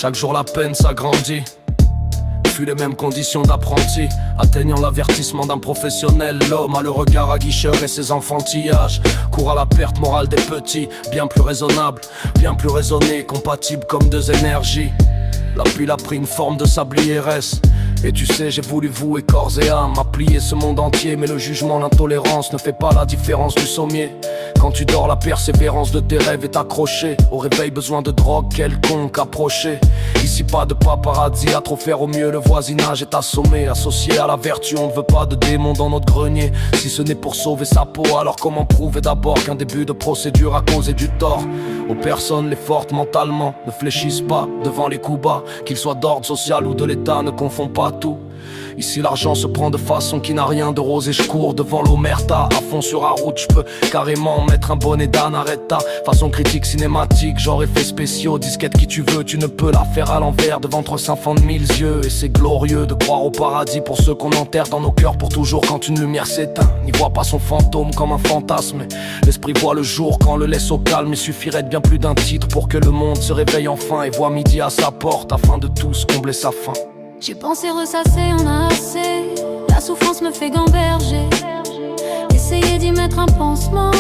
Chaque jour la peine s'agrandit. Fuit les mêmes conditions d'apprenti. Atteignant l'avertissement d'un professionnel, l'homme a le regard aguicheur et ses enfantillages. Court à la perte morale des petits. Bien plus raisonnable, bien plus raisonné, compatible comme deux énergies. La pile a pris une forme de sablier IRS. Et tu sais, j'ai voulu vouer corps et âme à plier ce monde entier. Mais le jugement, l'intolérance ne fait pas la différence du sommier. Quand tu dors, la persévérance de tes rêves est accrochée. Au réveil, besoin de drogue quelconque approché. Ici pas de paparazzi, à trop faire au mieux. Le voisinage est assommé, associé à la vertu. On ne veut pas de démons dans notre grenier. Si ce n'est pour sauver sa peau, alors comment prouver d'abord qu'un début de procédure a causé du tort aux personnes les fortes mentalement ne fléchissent pas devant les coups bas. Qu'ils soient d'ordre social ou de l'état, ne confond pas tout. Ici l'argent se prend de façon qui n'a rien de rose. Et je cours devant l'omerta, à fond sur la route. Je peux carrément mettre un bonnet d'âne, arrête ta façon critique cinématique. Genre effets spéciaux, disquette qui tu veux. Tu ne peux la faire à l'envers devant 300 enfants de 1000 yeux. Et c'est glorieux de croire au paradis pour ceux qu'on enterre dans nos cœurs pour toujours. Quand une lumière s'éteint, n'y voit pas son fantôme comme un fantasme. L'esprit voit le jour quand on le laisse au calme. Il suffirait de bien plus d'un titre pour que le monde se réveille enfin et voit midi à sa porte afin de tous combler sa faim. J'ai pensé ressasser, on a assez. La souffrance me fait gamberger. Essayer d'y mettre un pansement,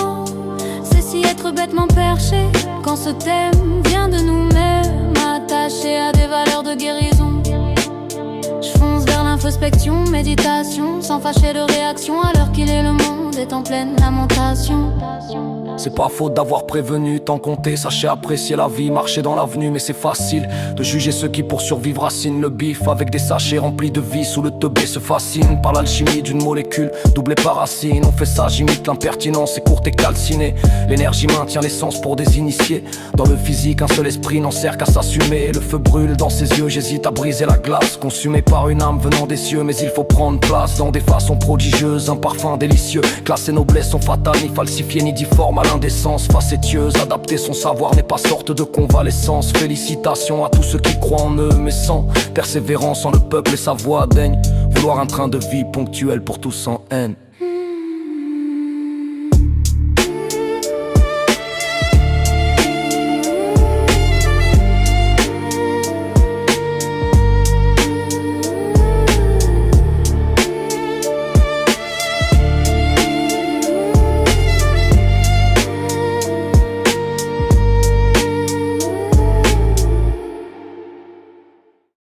c'est si être bêtement perché. Quand ce thème vient de nous-mêmes, attachés à des valeurs de guérison. Je fonce vers l'introspection, méditation, sans fâcher de réaction. À l'heure qu'il est, le monde est en pleine lamentation. C'est pas faute d'avoir prévenu, tant compter, sachez apprécier la vie, marcher dans l'avenue. Mais c'est facile de juger ceux qui pour survivre assinent le bif avec des sachets remplis de vie. Sous le teubé se fascine par l'alchimie d'une molécule doublée par racine. On fait ça, j'imite l'impertinence, c'est courte et calcinée. L'énergie maintient l'essence pour des initiés. Dans le physique, un seul esprit n'en sert qu'à s'assumer. Le feu brûle dans ses yeux, j'hésite à briser la glace. Consumé par une âme venant des cieux, mais il faut prendre place dans des façons prodigieuses. Un parfum délicieux, classe et noblesse sont fatales, ni falsifiées ni difformes. L'indécence facétieuse, adapter son savoir n'est pas sorte de convalescence. Félicitations à tous ceux qui croient en eux, mais sans persévérance en le peuple et sa voix daigne vouloir un train de vie ponctuel pour tous sans haine.